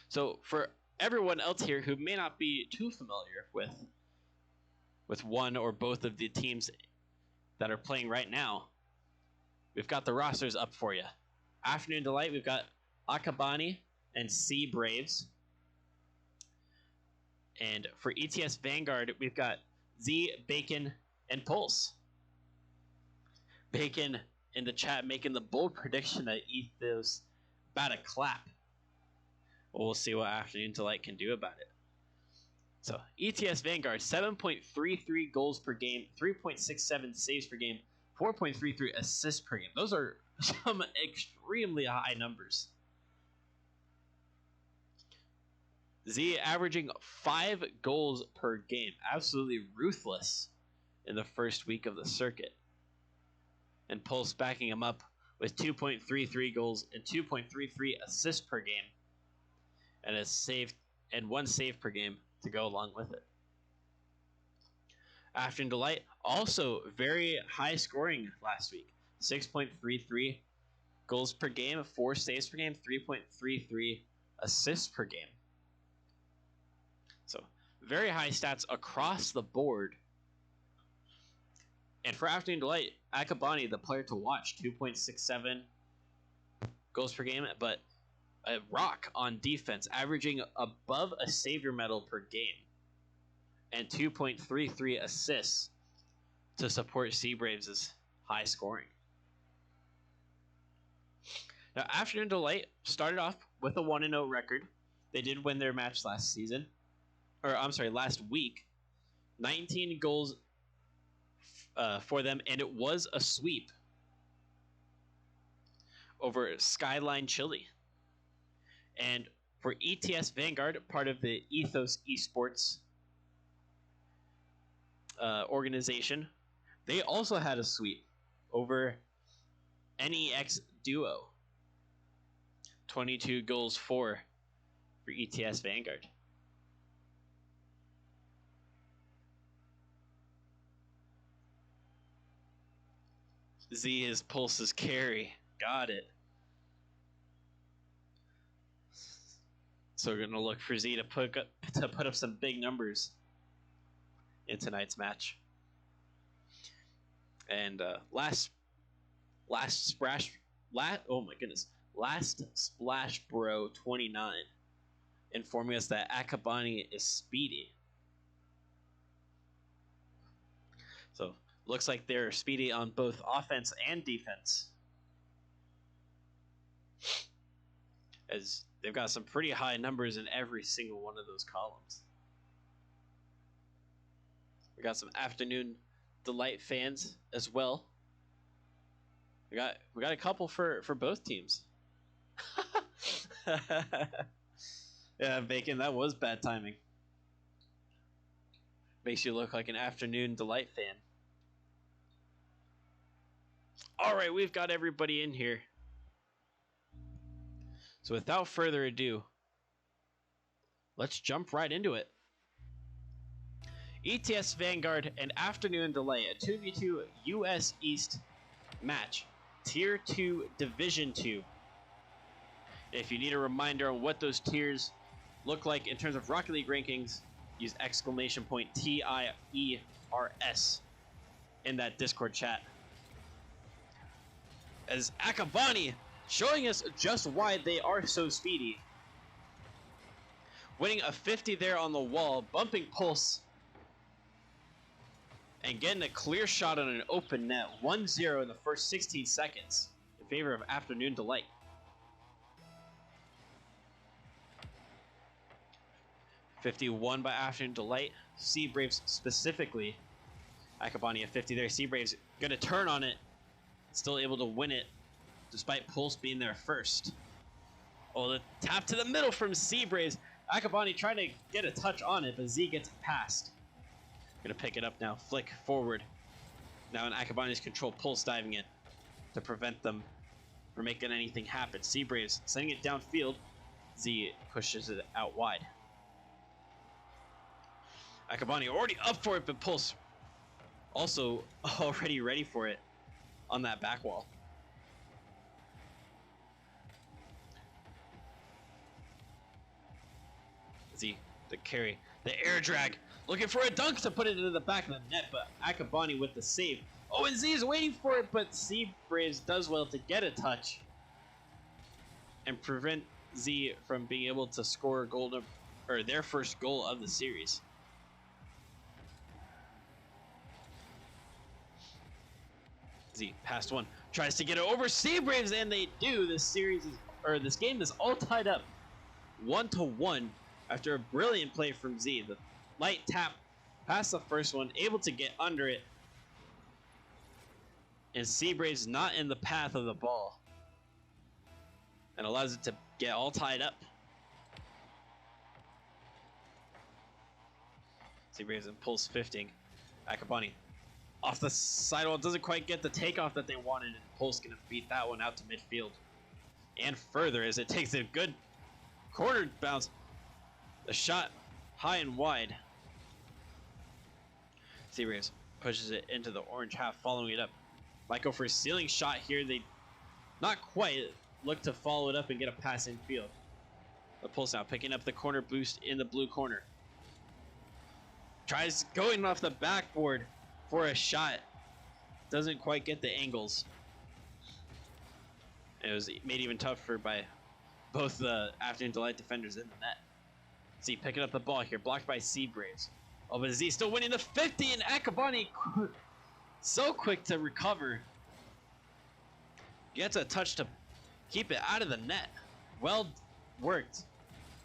So for everyone else here who may not be too familiar with one or both of the teams that are playing right now, we've got the rosters up for you. Afternoon Delight, we've got Akabani and Sea Braves. And for ETS Vanguard, we've got Z, Bacon, and Pulse. Bacon in the chat making the bold prediction that Ethos about to clap. Well, we'll see what Afternoon Delight can do about it. So, ETS Vanguard, 7.33 goals per game, 3.67 saves per game, 4.33 assists per game. Those are some extremely high numbers. Z averaging 5 goals per game. Absolutely ruthless in the first week of the circuit. And Pulse backing him up with 2.33 goals and 2.33 assists per game. And a save and 1 save per game to go along with it. Afternoon Delight, also very high scoring last week. 6.33 goals per game, 4 saves per game, 3.33 assists per game. So, very high stats across the board. And for Afternoon Delight, Akabani, the player to watch, 2.67 goals per game, but a rock on defense, averaging above a savior medal per game, and 2.33 assists to support Sea Braves' high scoring. Now, Afternoon Delight started off with a 1-0 record. They did win their match last week. 19 goals for them, and it was a sweep over Skyline Chile. And for ETS Vanguard, part of the Ethos Esports organization, they also had a sweep over NEX Duo. 22 goals for ETS Vanguard. Z is Pulse's carry. Got it. So we're going to look for Z to put up some big numbers in tonight's match. And last Splash Bro 29 informing us that Akabani is speedy. So looks like they're speedy on both offense and defense, as they've got some pretty high numbers in every single one of those columns. We got some Afternoon Delight fans as well. We got a couple for both teams. Yeah, Bacon, that was bad timing. Makes you look like an Afternoon Delight fan. Alright, we've got everybody in here. So without further ado, let's jump right into it. ETS Vanguard and Afternoon Delay, a 2v2 US East match. Tier 2, Division 2. If you need a reminder on what those tiers look like in terms of Rocket League rankings, use !TIERS in that Discord chat. As Akabani showing us just why they are so speedy. Winning a 50 there on the wall, bumping Pulse, and getting a clear shot on an open net. 1-0 in the first 16 seconds in favor of Afternoon Delight. .51 by Afternoon Delight. Sea Braves specifically. Akabani a 50 there. Sea Braves going to turn on it. Still able to win it, despite Pulse being there first. Oh, the tap to the middle from Sea Braves. Akabani trying to get a touch on it, but Z gets it past. Gonna pick it up now, flick forward. Now in Akabani's control, Pulse diving in to prevent them from making anything happen. Sea Braves sending it downfield. Z pushes it out wide. Akabani already up for it, but Pulse also already ready for it on that back wall. Z, the carry, the air drag, looking for a dunk to put it into the back of the net, but Akabani with the save. Oh, and Z is waiting for it, but Sea Braves does well to get a touch and prevent Z from being able to score a goal, or their first goal of the series. Z past one, tries to get it over Sea Braves, and they do. This game is all tied up 1-1 after a brilliant play from Z. The light tap past the first one, able to get under it, and Sea Braves not in the path of the ball, and allows it to get all tied up. Sea Braves impulse 50. Akabani off the sidewall, doesn't quite get the takeoff that they wanted, and Pulse gonna beat that one out to midfield and further as it takes a good corner bounce. The shot high and wide. Sea Braves pushes it into the orange half, following it up. Might go for a ceiling shot here. They not quite look to follow it up and get a pass in field. The Pulse now picking up the corner boost in the blue corner. Tries going off the backboard for a shot. Doesn't quite get the angles. It was made even tougher by both the Afternoon Delight defenders in the net. Z picking up the ball here, blocked by Sea Braves. Oh, but Z still winning the 50, and Akabani so quick to recover. Gets a touch to keep it out of the net. Well worked.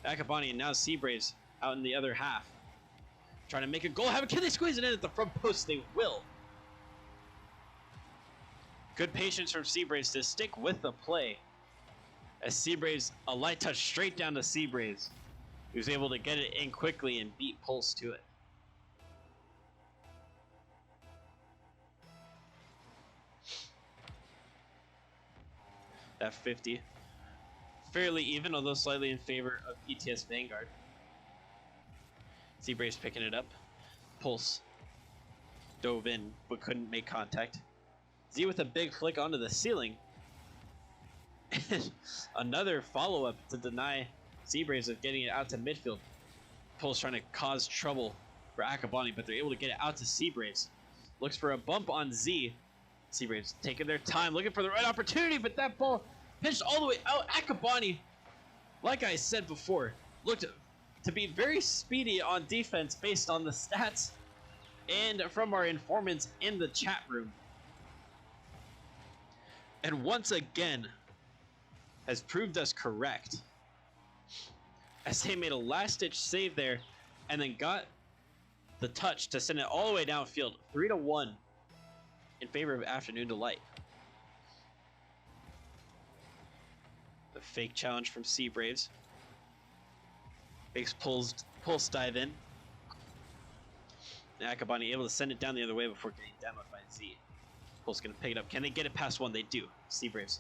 Akabani, and now Sea Braves out in the other half. Trying to make a goal. Can they squeeze it in at the front post? They will. Good patience from Sea Braves to stick with the play. As Sea Braves, a light touch straight down to Sea Braves, he was able to get it in quickly and beat Pulse to it. That 50. Fairly even, although slightly in favor of ETS Vanguard. Sea Braves picking it up. Pulse dove in, but couldn't make contact. Z with a big flick onto the ceiling. Another follow-up to deny Sea Braves of getting it out to midfield. Pulse trying to cause trouble for Akabani, but they're able to get it out to Sea Braves. Looks for a bump on Z. Sea Braves taking their time, looking for the right opportunity, but that ball pitched all the way out. Akabani, like I said before, looked to be very speedy on defense based on the stats and from our informants in the chat room. And once again, has proved us correct, as they made a last-ditch save there and then got the touch to send it all the way downfield, 3-1 in favor of Afternoon Delight. The fake challenge from Sea Braves. Makes Pulse dive in. And Akabani able to send it down the other way before getting demoed by Z. Pulse gonna pick it up. Can they get it past one? They do. Sea Braves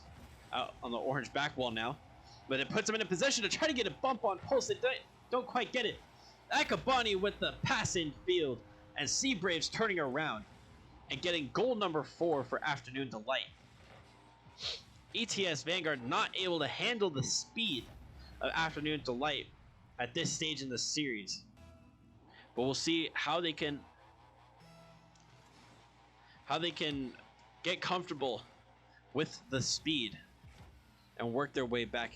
out on the orange back wall now. But it puts them in a position to try to get a bump on Pulse. They don't quite get it. Akabani with the pass in field. And Sea Braves turning around and getting goal number 4 for Afternoon Delight. ETS Vanguard not able to handle the speed of Afternoon Delight at this stage in the series. But we'll see how they can get comfortable with the speed and work their way back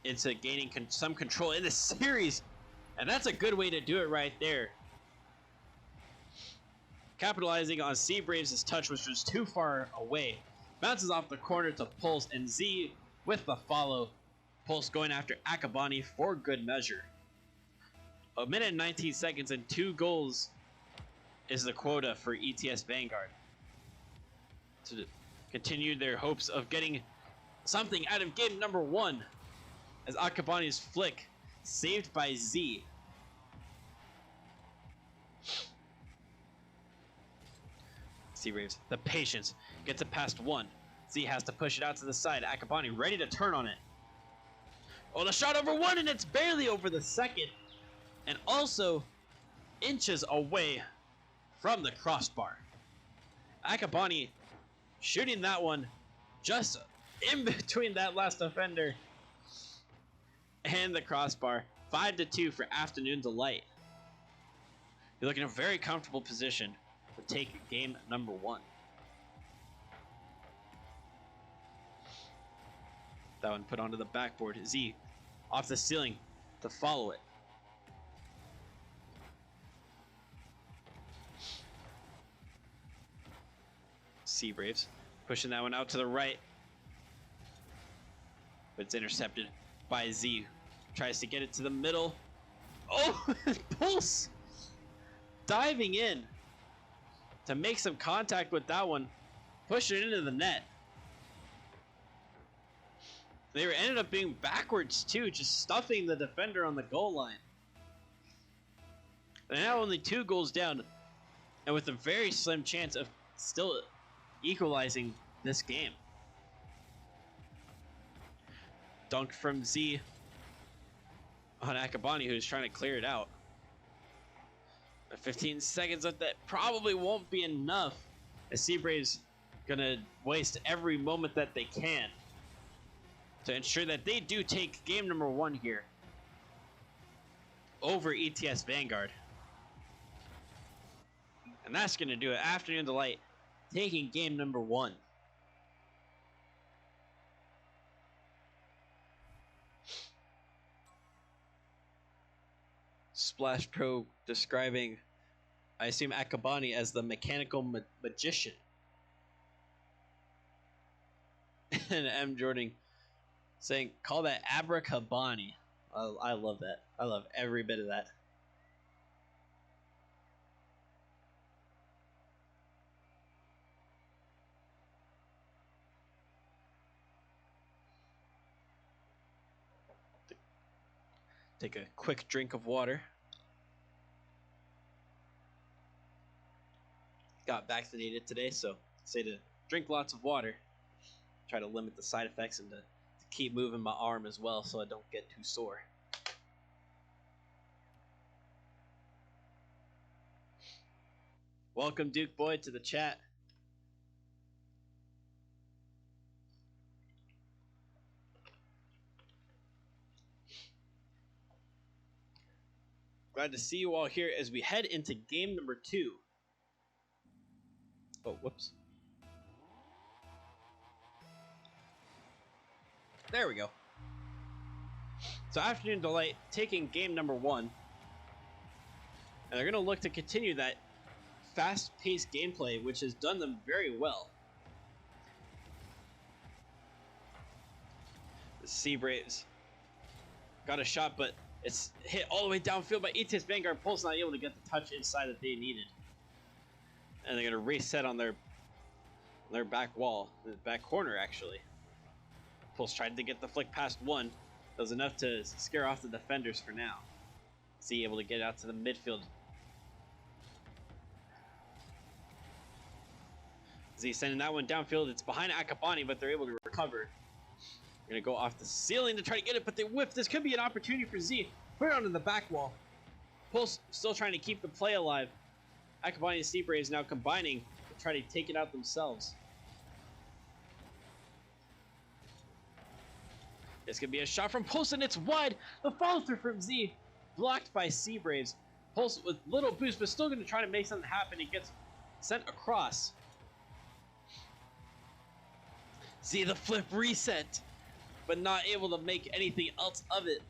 into gaining some control in the series. And that's a good way to do it right there. Capitalizing on Sea Braves' touch, which was too far away. Bounces off the corner to Pulse, and Z with the follow. Pulse going after Akabani for good measure. 1 minute and 19 seconds and 2 goals is the quota for ETS Vanguard to continue their hopes of getting something out of game number 1, as Akabani's flick saved by Z. Sea Braves, the patience, gets it past 1. Z has to push it out to the side. Akabani ready to turn on it. Oh, the shot over 1, and it's barely over the second. And also inches away from the crossbar. Akabani shooting that one just in between that last defender and the crossbar. 5-2 for Afternoon Delight. You look in a very comfortable position to take game number 1. That one put onto the backboard. Z off the ceiling to follow it. Sea Braves pushing that one out to the right. But it's intercepted by Z. Tries to get it to the middle. Oh, Pulse diving in to make some contact with that one. Push it into the net. They ended up being backwards too, just stuffing the defender on the goal line. They're now only 2 goals down, and with a very slim chance of still equalizing this game. Dunk from Z on Akabani, who's trying to clear it out. 15 seconds left. That probably won't be enough, as Sea Braves gonna waste every moment that they can to ensure that they do take game number 1 here over ETS Vanguard. And that's going to do it. Afternoon Delight taking game number 1. Splash Pro describing, I assume, Akabani as the mechanical magician. And M. Jordan saying, call that Abracabani. I love that. I love every bit of that. Take a quick drink of water. Got vaccinated today, so say to drink lots of water. Try to limit the side effects and to keep moving my arm as well so I don't get too sore. Welcome, Duke Boy, to the chat. Glad to see you all here as we head into game number 2. Oh, whoops. There we go. So Afternoon Delight taking game number 1. And they're going to look to continue that fast-paced gameplay, which has done them very well. The Sea Braves got a shot, but it's hit all the way downfield by ETS Vanguard. Pulse not able to get the touch inside that they needed. And they're going to reset on their back wall, the back corner actually. Pulse tried to get the flick past one. That was enough to scare off the defenders for now. Z able to get out to the midfield. Z sending that one downfield. It's behind Akabani, but they're able to recover. They're going to go off the ceiling to try to get it, but they whip. This could be an opportunity for Z. Put it onto the back wall. Pulse still trying to keep the play alive. Akabani and Sea Braves now combining to try to take it out themselves. This could be a shot from Pulse, and it's wide. The follow through from Z, blocked by Sea Braves. Pulse with little boost, but still going to try to make something happen. It gets sent across. Z the flip reset, but not able to make anything else of it.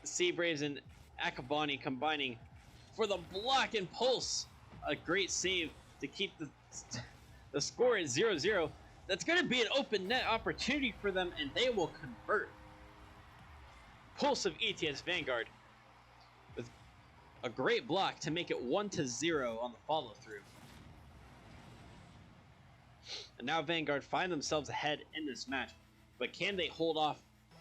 Sea Braves and Akabani combining for the block, and Pulse a great save to keep the score at 0-0. That's going to be an open net opportunity for them, and they will convert. Pulse of ETS Vanguard with a great block to make it 1-0 on the follow through. And now Vanguard find themselves ahead in this match, but can they hold off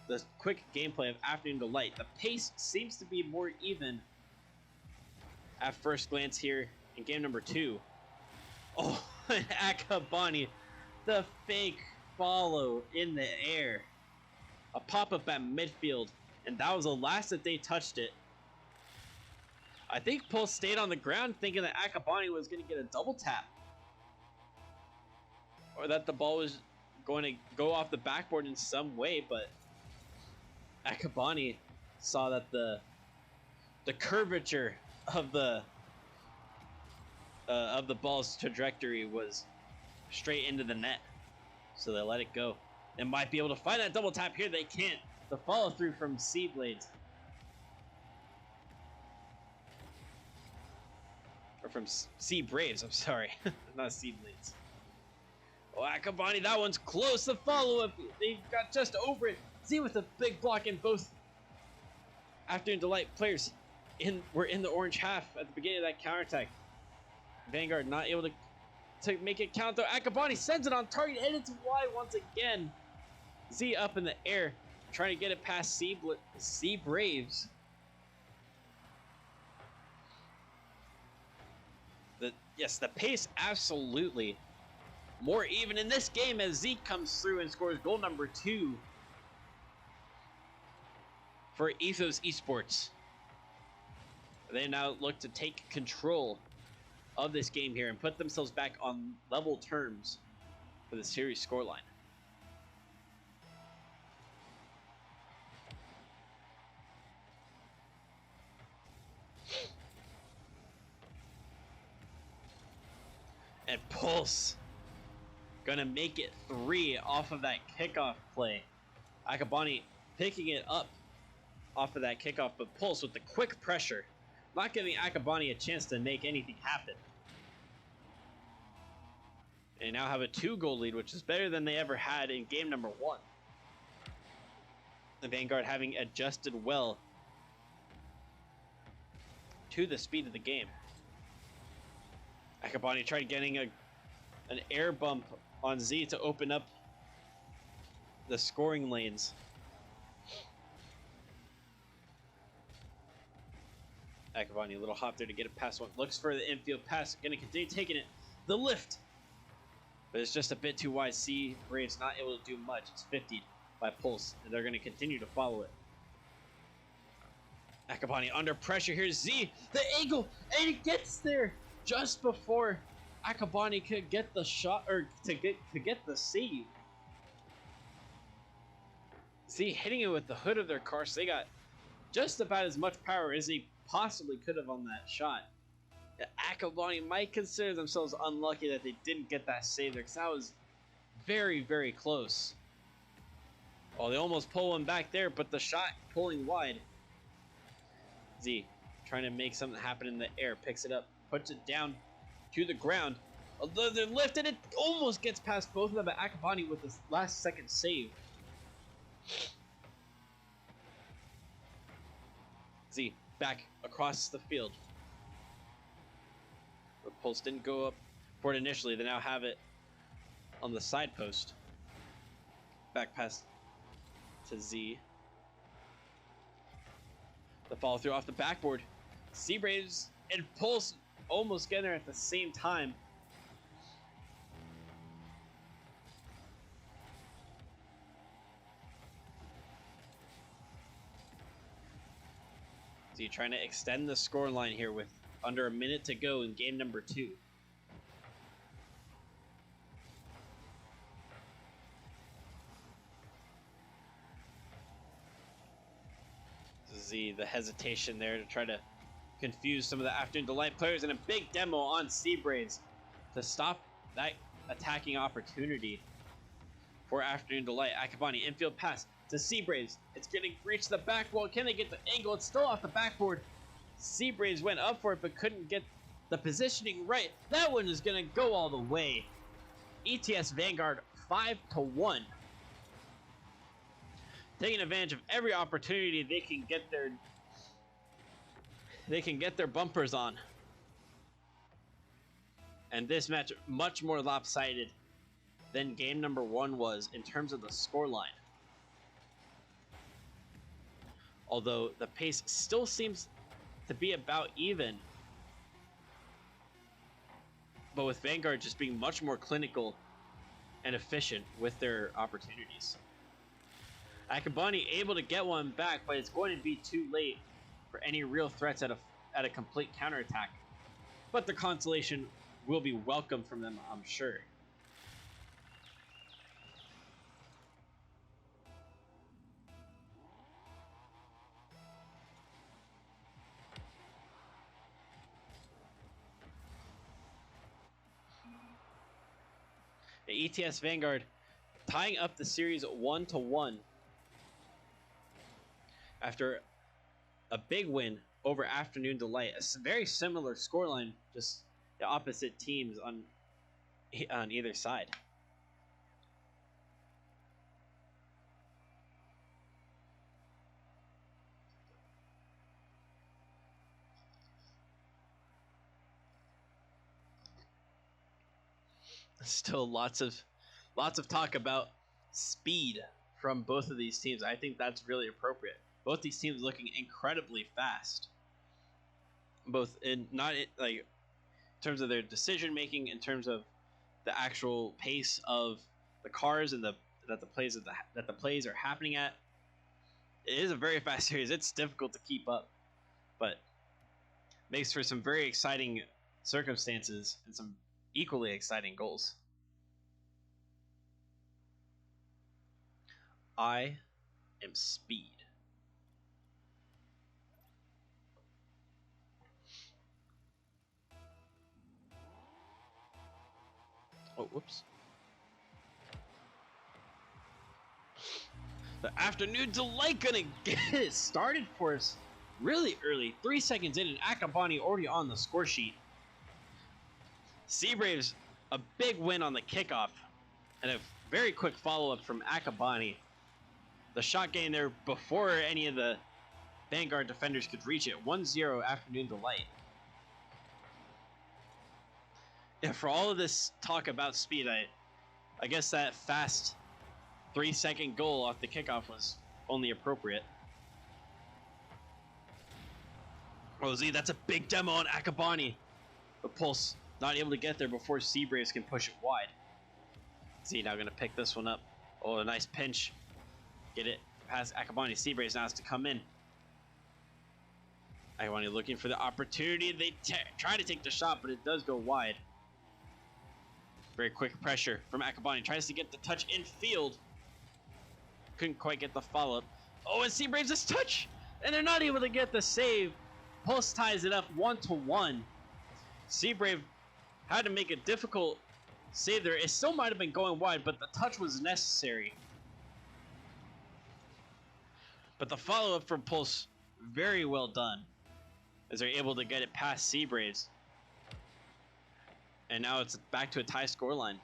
the quick gameplay of Afternoon Delight? The pace seems to be more even at first glance here in game number 2. Oh, and Akabani, the fake follow in the air. A pop-up at midfield, and that was the last that they touched it. I think Pulse stayed on the ground thinking that Akabani was going to get a double tap, or that the ball was going to go off the backboard in some way, but Akabani saw that the curvature of the ball's trajectory was straight into the net, so they let it go. They might be able to find that double tap here. They can't. The follow through from Sea Blades, or from Sea Braves. I'm sorry, not Sea Blades. Oh, Akabani, that one's close. The follow up, they got just over it. Z with a big block, in both Afternoon Delight players were in the orange half at the beginning of that counterattack. Vanguard not able to make it count though. Akabani sends it on target and it's wide once again. Z up in the air, trying to get it past Sea Braves. The pace absolutely more even in this game as Z comes through and scores goal number 2 for Ethos Esports. They now look to take control of this game here and put themselves back on level terms for the series scoreline. And Pulse gonna make it 3 off of that kickoff play. Akabani picking it up off of that kickoff, but Pulse with the quick pressure, not giving Akabani a chance to make anything happen. They now have a 2-goal lead, which is better than they ever had in game number 1. The Vanguard having adjusted well to the speed of the game. Akabani tried getting an air bump on Z to open up the scoring lanes. Akabani, a little hop there to get it past one. Looks for the infield pass. Gonna continue taking it. The lift. But it's just a bit too wide. Sea Braves not able to do much. It's 50 by Pulse, and they're gonna continue to follow it. Akabani under pressure. Here's Z. The angle, and he gets there just before Akabani could get the shot, or to get the save. Z hitting it with the hood of their car, so they got just about as much power as they possibly could have on that shot. Akabani might consider themselves unlucky that they didn't get that save there, because that was very, very close. Oh, they almost pull one back there, but the shot pulling wide. Z trying to make something happen in the air, picks it up, puts it down to the ground. Although they're lifted, it almost gets past both of them, but Akabani with this last second save. Z back across the field. The Pulse didn't go up for it initially. They now have it on the side post. Back pass to Z. The follow through off the backboard. Sea Braves and Pulse almost getting there at the same time. Z trying to extend the scoreline here with under a minute to go in game number 2. Z, the hesitation there to try to confuse some of the Afternoon Delight players, and a big demo on Sea Braves to stop that attacking opportunity for Afternoon Delight. Akabani infield pass to Sea Braves. It's getting reached the back wall. Can they get the angle? It's still off the backboard. Sea Braves went up for it but couldn't get the positioning right. That one is gonna go all the way. ETS Vanguard 5-1. Taking advantage of every opportunity they can get their bumpers on. And this match much more lopsided than game number 1 was in terms of the scoreline. Although the pace still seems to be about even, but with Vanguard just being much more clinical and efficient with their opportunities. Akabani able to get one back, but it's going to be too late for any real threats at a complete counterattack. But the consolation will be welcome from them, I'm sure. ETS Vanguard tying up the series 1-1 after a big win over Afternoon Delight. A very similar scoreline, just the opposite teams on either side. Still lots of talk about speed from both of these teams. I think that's really appropriate. Both these teams looking incredibly fast, both in terms of their decision making, in terms of the actual pace of the cars and that the plays are happening at. It is a very fast series. It's difficult to keep up, but makes for some very exciting circumstances and some equally exciting goals. I am speed. Oh, whoops. The Afternoon Delight gonna get it started for us really early. 3 seconds in, and Akabani already on the score sheet. Sea Braves, a big win on the kickoff, and a very quick follow-up from Akabani. The shot getting there before any of the Vanguard defenders could reach it. 1-0 Afternoon Delight. Yeah, for all of this talk about speed, I guess that fast 3-second goal off the kickoff was only appropriate. Oh, Z, that's a big demo on Akabani. But Pulse not able to get there before Sea Braves can push it wide. Z now gonna pick this one up. Oh, a nice pinch. Get it past Akabani. Sea Braves now has to come in. Akabani looking for the opportunity. They try to take the shot, but it does go wide. Very quick pressure from Akabani. Tries to get the touch in field. Couldn't quite get the follow-up. Oh, and Sea Braves this touch! And they're not able to get the save. Pulse ties it up 1-1. Sea Brave had to make a difficult save there. It still might have been going wide, but the touch was necessary. But the follow-up from Pulse, very well done, as they're able to get it past Sea Braves. And now it's back to a tie scoreline.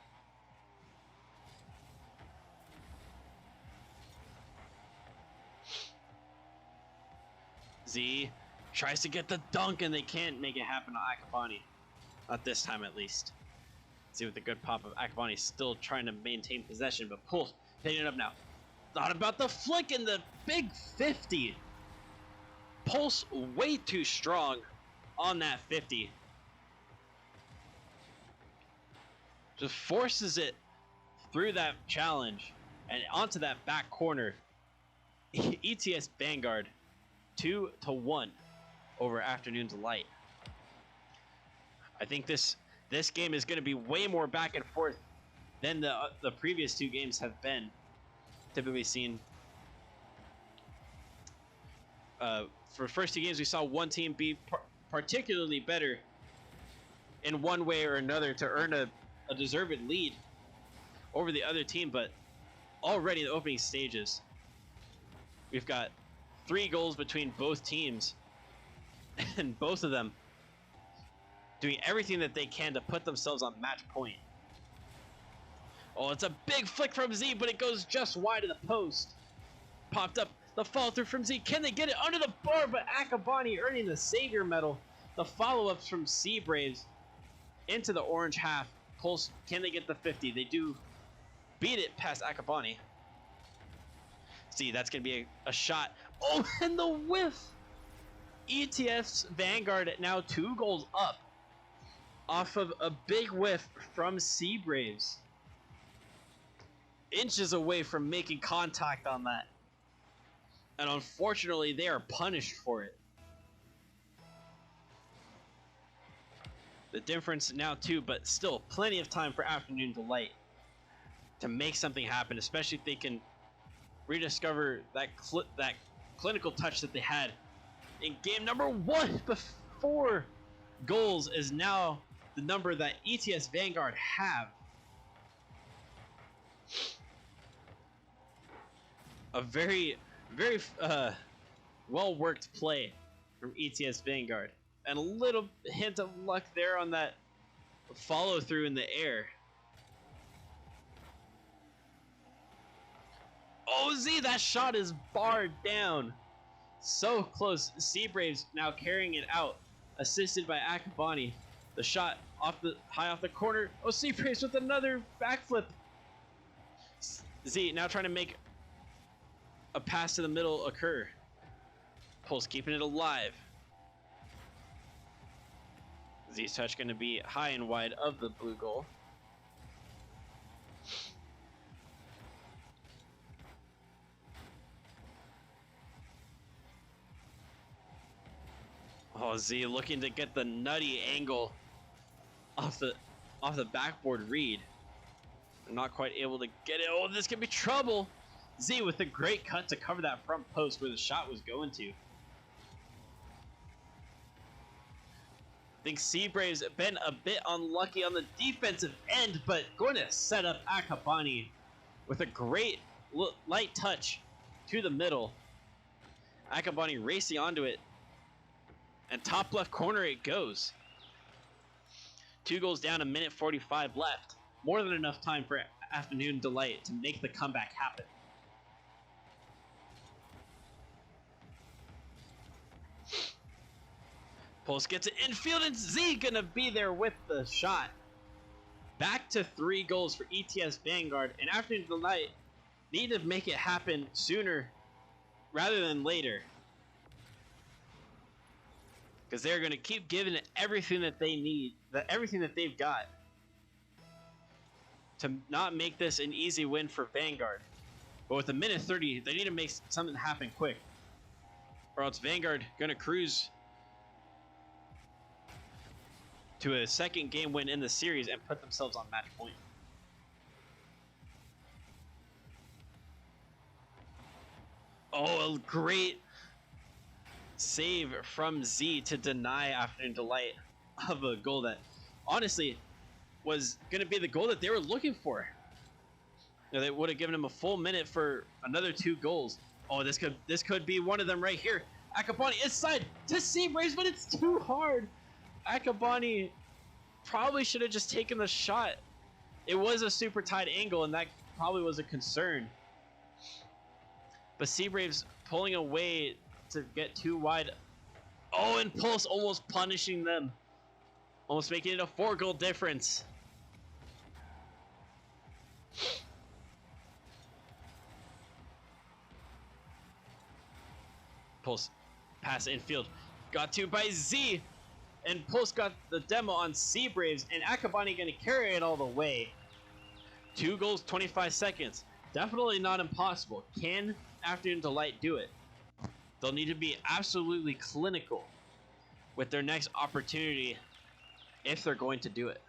Z tries to get the dunk, and they can't make it happen to Akabani. Not this time, at least. See, with the good pop of Akabani, still trying to maintain possession, but Pulse picking it up now. Thought about the flick and the big 50. Pulse way too strong on that 50. Just forces it through that challenge and onto that back corner. ETS Vanguard 2-1 over Afternoon Delight. I think this game is going to be way more back and forth than the previous two games have been. Typically seen. For the first two games, we saw one team be particularly better in one way or another to earn a deserved lead over the other team, but already in the opening stages, we've got 3 goals between both teams, and both of them doing everything that they can to put themselves on match point. Oh, it's a big flick from Z, but it goes just wide of the post. Popped up, the follow through from Z. Can they get it under the bar? But Akabani earning the Savior medal. The follow-ups from Sea Braves into the orange half. Pulse, can they get the 50? They do beat it past Akabani. See, that's going to be a shot. Oh, and the whiff! ETS Vanguard now 2 goals up off of a big whiff from Sea Braves. Inches away from making contact on that. And unfortunately, they are punished for it. The difference now 2, but still plenty of time for Afternoon Delight to make something happen, especially if they can rediscover that clinical touch that they had in game number 1 before goals is now the number that ETS Vanguard have. A very well worked play from ETS Vanguard, and a little hint of luck there on that follow through in the air. Oh, Z, that shot is barred down. So close. Sea Braves now carrying it out, assisted by Akabani. The shot high off the corner. Oh, Sea Braves with another backflip. Z now trying to make a pass to the middle occur. Pulse keeping it alive. Z's touch going to be high and wide of the blue goal. Oh, Z looking to get the nutty angle off the backboard read. Not quite able to get it. Oh, this could be trouble. Z with a great cut to cover that front post where the shot was going to. I think Sea Braves have been a bit unlucky on the defensive end, but going to set up Akabani with a great light touch to the middle. Akabani racing onto it, and top left corner it goes. 2 goals down, 1:45 left. More than enough time for Afternoon Delight to make the comeback happen. Pulse gets it infield, and Z gonna be there with the shot. Back to 3 goals for ETS Vanguard, and Afternoon Delight need to make it happen sooner rather than later, because they're gonna keep giving it everything that they need, everything that they've got, to not make this an easy win for Vanguard. But with 1:30, they need to make something happen quick, or else Vanguard gonna cruise to a second game win in the series and put themselves on match point. Oh, a great save from Z to deny Afternoon Delight of a goal that honestly was going to be the goal that they were looking for. You know, they would have given him a full minute for another 2 goals. Oh, this could be one of them right here. Akabani inside to Sea Braves, but it's too hard. Akabani probably should have just taken the shot. It was a super tight angle, and that probably was a concern. But Sea Braves pulling away to get too wide. Oh, and Pulse almost punishing them. Almost making it a 4-goal difference. Pulse pass infield. Got to by Z. And Pulse got the demo on Sea Braves, and Akabani going to carry it all the way. 2 goals, 25 seconds. Definitely not impossible. Can Afternoon Delight do it? They'll need to be absolutely clinical with their next opportunity if they're going to do it.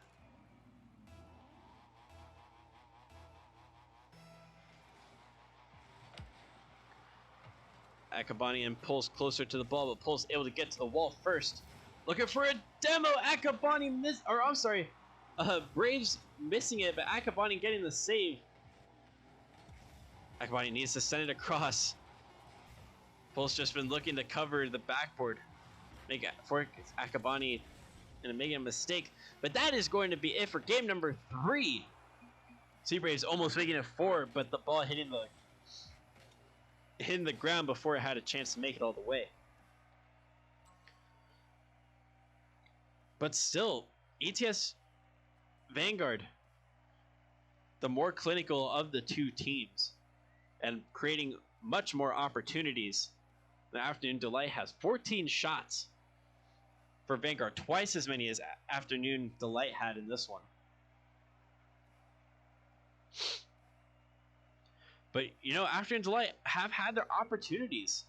Akabani and Pulse closer to the ball, but Pulse able to get to the wall first. Looking for a demo. Akabani Braves missing it, but Akabani getting the save. Akabani needs to send it across. Pulse just been looking to cover the backboard. For Akabani and making a mistake. But that is going to be it for game number 3. Sea Braves almost making it 4, but the ball hitting the ground before it had a chance to make it all the way. But still, ETS Vanguard, the more clinical of the 2 teams, and creating much more opportunities. The Afternoon Delight has 14 shots for Vanguard, twice as many as Afternoon Delight had in this one. But, you know, Afternoon Delight have had their opportunities.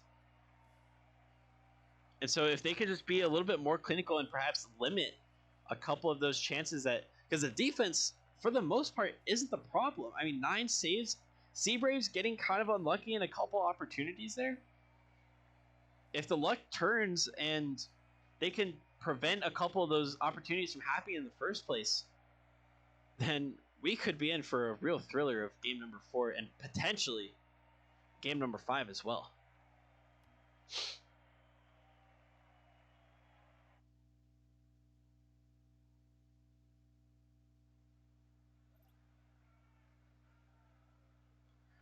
And so if they could just be a little bit more clinical and perhaps limit a couple of those chances, that, because the defense, for the most part, isn't the problem. I mean, 9 saves. Sea Braves getting kind of unlucky in a couple opportunities there. If the luck turns and they can prevent a couple of those opportunities from happening in the first place, then we could be in for a real thriller of game number 4 and potentially game number 5 as well.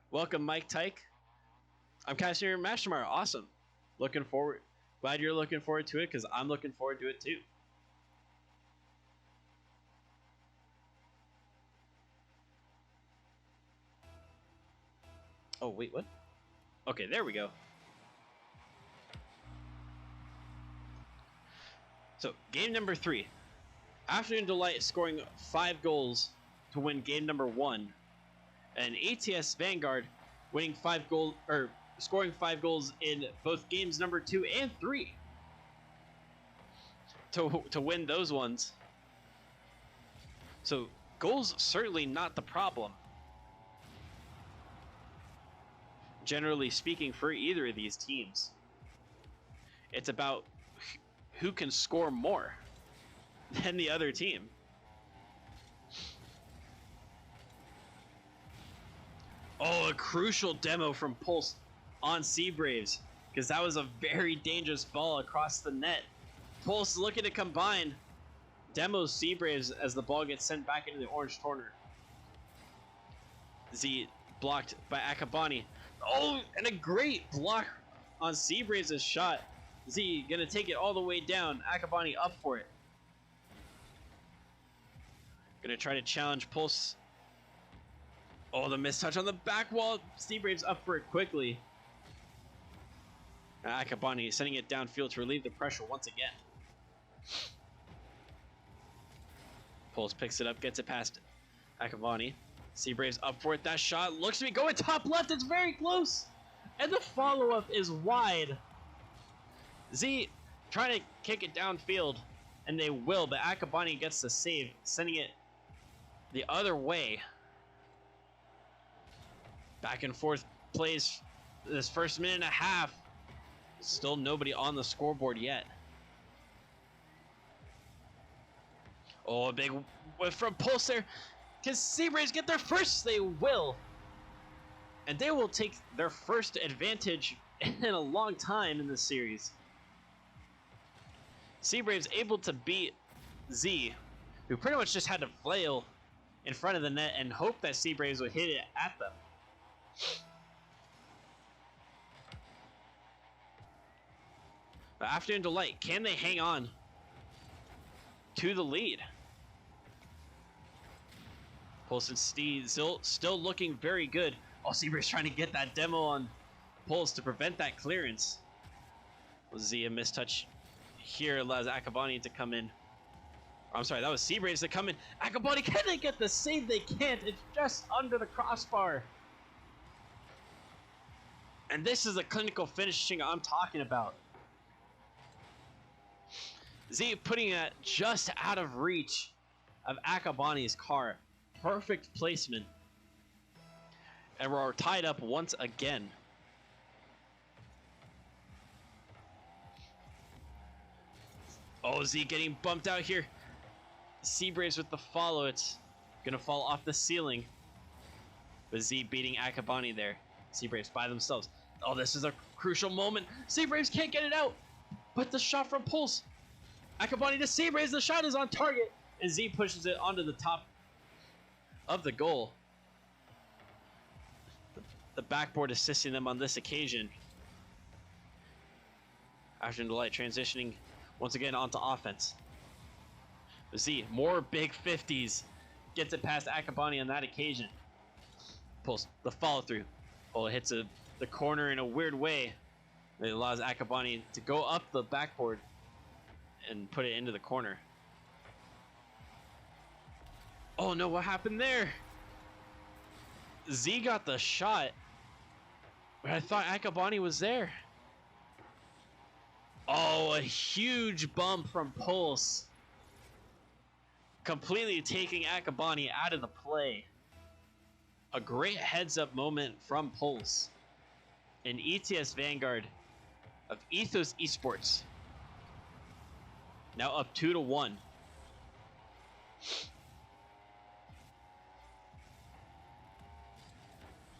Welcome, Mike Tyke. I'm casting your match tomorrow. Awesome. Looking forward. Glad you're looking forward to it because I'm looking forward to it too. Oh, wait, what? Okay, there we go. So, game number 3. Afternoon Delight scoring 5 goals to win game number 1. And ETS Vanguard winning 5 goals, or scoring 5 goals in both games number 2 and 3 to win those ones. So goals certainly not the problem, generally speaking, for either of these teams. It's about who can score more than the other team. Oh, a crucial demo from Pulse on Sea Braves, because that was a very dangerous ball across the net. Pulse looking to combine. Demos Sea Braves as the ball gets sent back into the orange corner. Z blocked by Akabani. Oh, and a great block on Sea Braves' shot. Z gonna take it all the way down. Akabani up for it. Gonna try to challenge Pulse. Oh, the mistouch on the back wall. Sea Braves up for it quickly. Akabani sending it downfield to relieve the pressure once again. Pulse picks it up, gets it past Akabani. Sea Braves up for it. That shot looks to be going top left. It's very close. And the follow-up is wide. Z trying to kick it downfield, and they will, but Akabani gets the save, sending it the other way. Back and forth plays this first minute and a half. Still nobody on the scoreboard yet. Oh, a big whiff from Pulse there. Can Sea Braves get their first? They will. And they will take their first advantage in a long time in this series. Sea Braves able to beat Z, who pretty much just had to flail in front of the net and hope that Sea Braves would hit it at them. But Afternoon Delight, can they hang on to the lead? Pulse and Steed still looking very good. Oh, Sea Braves trying to get that demo on Pulse to prevent that clearance. Z a mistouch here allows Akabani to come in. I'm sorry, that was Sea Braves to come in. Akabani, can they get the save? They can't. It's just under the crossbar. And this is the clinical finishing I'm talking about. Z putting it just out of reach of Akabani's car. Perfect placement. And we're tied up once again. Oh, Z getting bumped out here. Sea Braves with the follow. It's gonna fall off the ceiling. But Z beating Akabani there. Sea Braves by themselves. Oh, this is a crucial moment. Sea Braves can't get it out. But the shot from Pulse. Akabani to Sea Braves. The shot is on target. And Z pushes it onto the top of the goal. The backboard assisting them on this occasion. Afternoon Delight transitioning once again onto offense. Z, more big 50s. Gets it past Akabani on that occasion. Pulls the follow through. Oh, it hits the corner in a weird way. It allows Akabani to go up the backboard and put it into the corner. Oh no, what happened there? Z got the shot, but I thought Akabani was there. Oh, a huge bump from Pulse. Completely taking Akabani out of the play. A great heads-up moment from Pulse. An ETS Vanguard of Ethos Esports. Now up 2-1.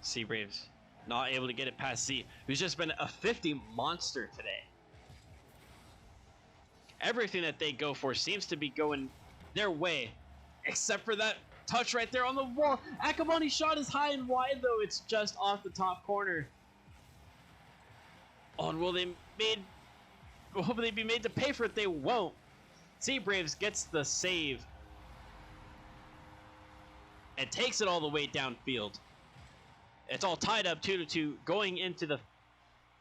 Sea Braves Not able to get it past Z, who's just been a 50 monster today. Everything that they go for seems to be going their way, except for that touch right there on the wall. Akabani's shot is high and wide, though. It's just off the top corner. Oh, and will they be made to pay for it? They won't. Sea Braves gets the save and takes it all the way downfield. It's all tied up 2-2 going into the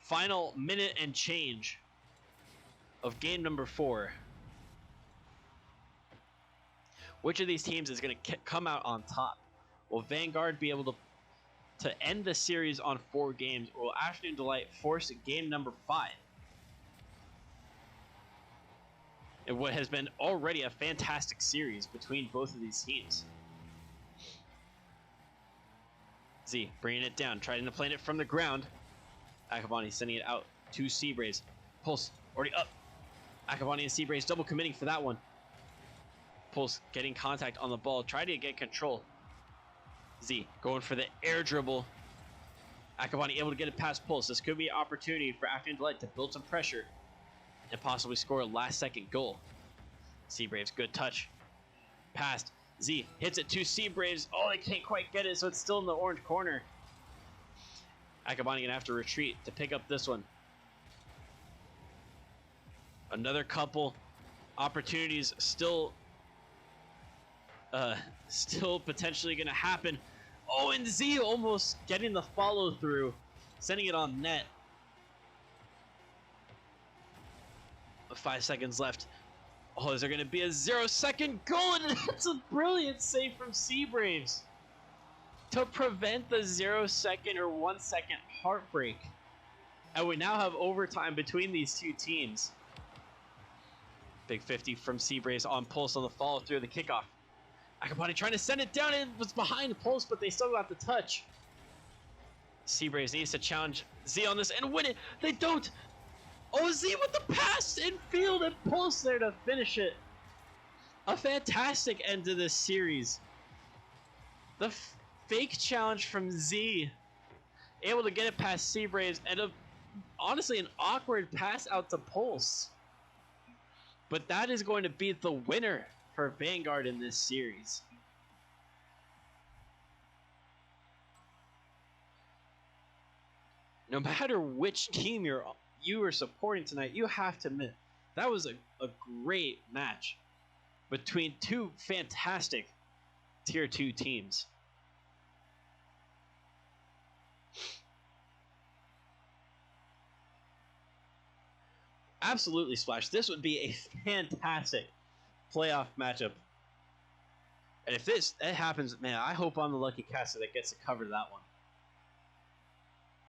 final minute and change of game number 4. Which of these teams is going to come out on top? Will Vanguard be able to end the series on 4 games, or will Afternoon Delight force game number 5? In what has been already a fantastic series between both of these teams. Z bringing it down, trying to plane it from the ground. Akabani sending it out to Sea Braves. Pulse already up. Akabani and Sea Braves double committing for that one. Pulse getting contact on the ball, trying to get control. Z going for the air dribble. Akabani able to get it past Pulse. This could be an opportunity for Afternoon Delight to build some pressure and possibly score a last-second goal. Sea Braves, good touch. Passed. Z hits it to Sea Braves. Oh, they can't quite get it, so it's still in the orange corner. Akabani gonna have to retreat to pick up this one. Another couple opportunities still potentially gonna happen. Oh, and Z almost getting the follow through, sending it on net. 5 seconds left. Oh, is there going to be a 0-second goal? And it's a brilliant save from Sea Braves to prevent the 0-second or 1-second heartbreak. And we now have overtime between these two teams. Big 50 from Sea Braves on Pulse on the follow through the kickoff. Akabani trying to send it down. It was behind Pulse, but they still got the touch. Sea Braves needs to challenge Z on this and win it. They don't. Oh, Z with the pass in field and Pulse there to finish it. A fantastic end to this series. The fake challenge from Z. Able to get it past Sea Braves and honestly an awkward pass out to Pulse. But that is going to be the winner for Vanguard in this series. No matter which team you are supporting tonight, you have to admit that was a great match between two fantastic tier 2 teams. Absolutely, Splash. This would be a fantastic playoff matchup. And if that happens, man, I hope I'm the lucky caster that gets to cover that one.